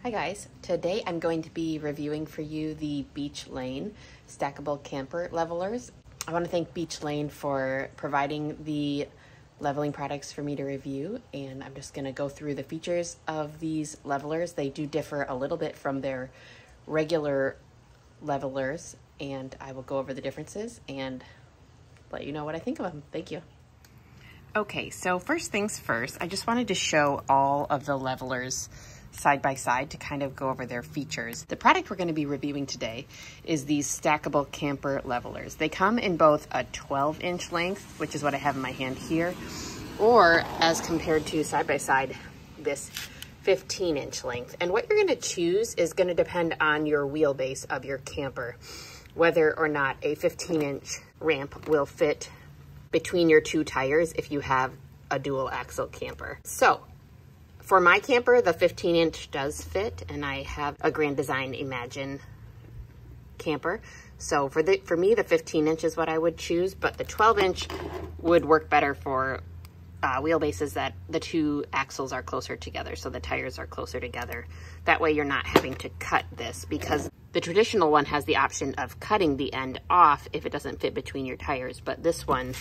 Hi guys, today I'm going to be reviewing for you the Beech Lane stackable camper levelers. I want to thank Beech Lane for providing the leveling products for me to review, and I'm just going to go through the features of these levelers. They do differ a little bit from their regular levelers, and I will go over the differences and let you know what I think of them. Thank you. Okay, so first things first, I just wanted to show all of the levelers side by side to kind of go over their features. The product we're going to be reviewing today is these stackable camper levelers. They come in both a 12-inch length, which is what I have in my hand here, or as compared to side by side, this 15-inch length. And what you're going to choose is going to depend on your wheelbase of your camper, whether or not a 15-inch ramp will fit between your two tires if you have a dual axle camper. So for my camper, the 15-inch does fit, and I have a Grand Design Imagine camper. So for me, the 15-inch is what I would choose, but the 12-inch would work better for wheelbases that the two axles are closer together, so the tires are closer together. That way you're not having to cut this, because the traditional one has the option of cutting the end off if it doesn't fit between your tires, but this one,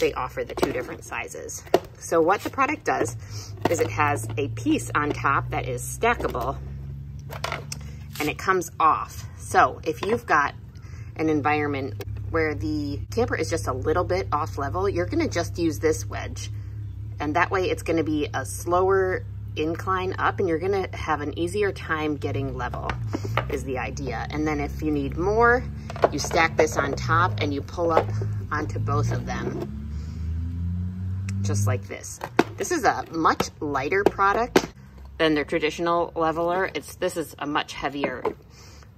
they offer the two different sizes. So what the product does is it has a piece on top that is stackable, and it comes off. So if you've got an environment where the camper is just a little bit off level, you're gonna just use this wedge, and that way it's gonna be a slower incline up, and you're gonna have an easier time getting level, is the idea. And then if you need more, you stack this on top and you pull up onto both of them, just like this. This is a much lighter product than their traditional leveler. This is a much heavier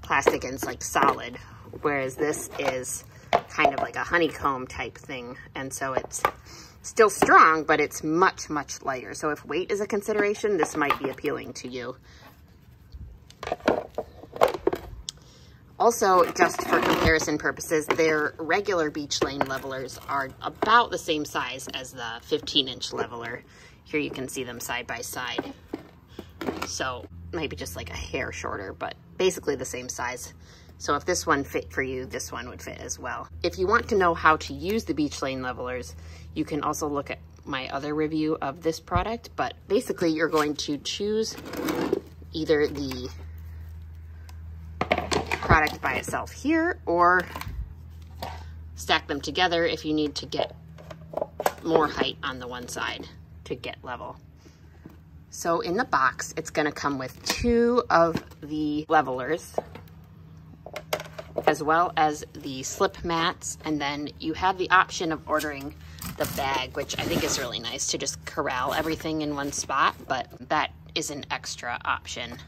plastic, and it's like solid, whereas this is kind of like a honeycomb type thing. And so it's still strong, but it's much, much lighter. So if weight is a consideration, this might be appealing to you. Also, just for comparison purposes, their regular Beech Lane levelers are about the same size as the 15-inch leveler. Here you can see them side by side. So maybe just like a hair shorter, but basically the same size. So if this one fit for you, this one would fit as well. If you want to know how to use the Beech Lane levelers, you can also look at my other review of this product, but basically you're going to choose either the product by itself here, or stack them together if you need to get more height on the one side to get level. So in the box, it's going to come with two of the levelers, as well as the slip mats, and then you have the option of ordering the bag, which I think is really nice to just corral everything in one spot, but that is an extra option.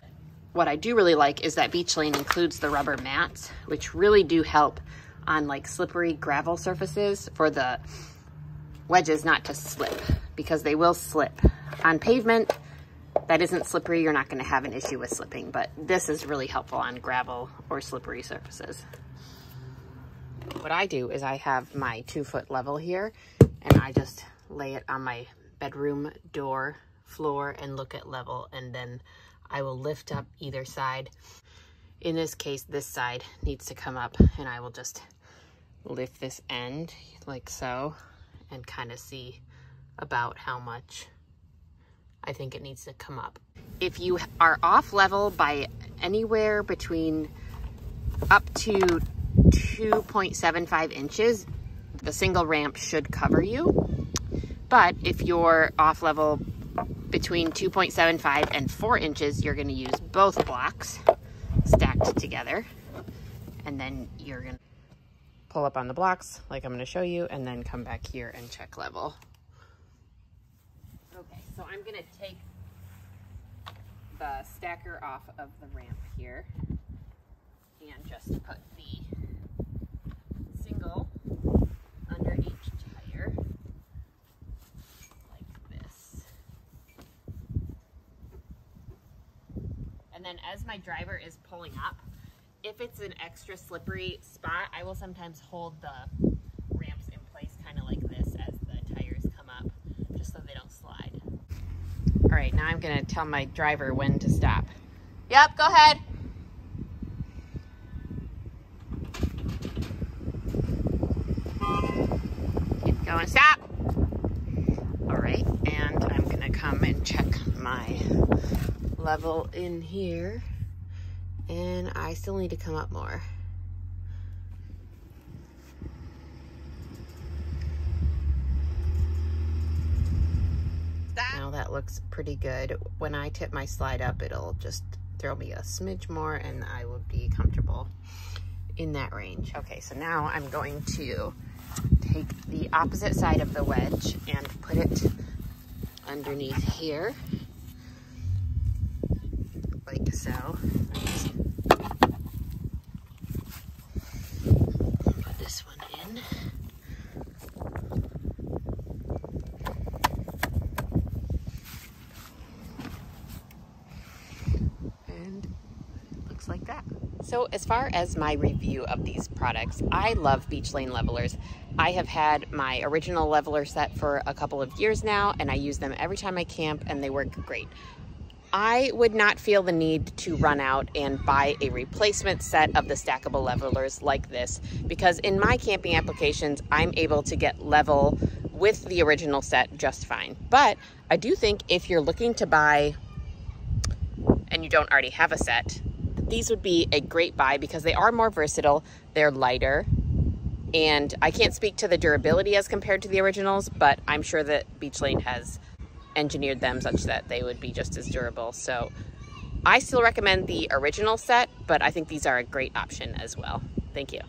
What I do really like is that Beech Lane includes the rubber mats, which really do help on like slippery gravel surfaces for the wedges not to slip, because they will slip. On pavement that isn't slippery, you're not going to have an issue with slipping, but this is really helpful on gravel or slippery surfaces. What I do is I have my 2-foot level here, and I just lay it on my bedroom door floor and look at level, and then I will lift up either side. In this case, this side needs to come up, and I will just lift this end like so and kind of see about how much I think it needs to come up. If you are off level by anywhere between up to 2.75 inches, the single ramp should cover you. But if you're off level between 2.75 and 4 inches, you're going to use both blocks stacked together, and then you're going to pull up on the blocks like I'm going to show you, and then come back here and check level. Okay, so I'm going to take the stacker off of the ramp here and just put the single under each tire like this. And then as my driver is pulling up, if it's an extra slippery spot, I will sometimes hold the ramps in place kind of like this as the tires come up, just so they don't slide. All right, now I'm gonna tell my driver when to stop. Yep, go ahead. Keep going, stop. All right, and I'm gonna come and check my level in here, and I still need to come up more. Now that looks pretty good. When I tip my slide up, it'll just throw me a smidge more and I will be comfortable in that range. Okay, so now I'm going to take the opposite side of the wedge and put it underneath here, like so. Put this one in. Like that. So as far as my review of these products, I love Beech Lane levelers. I have had my original leveler set for a couple of years now, and I use them every time I camp, and they work great. I would not feel the need to run out and buy a replacement set of the stackable levelers like this, because in my camping applications, I'm able to get level with the original set just fine. But I do think if you're looking to buy and you don't already have a set, these would be a great buy because they are more versatile, they're lighter, and I can't speak to the durability as compared to the originals, but I'm sure that Beech Lane has engineered them such that they would be just as durable. So I still recommend the original set, but I think these are a great option as well. Thank you.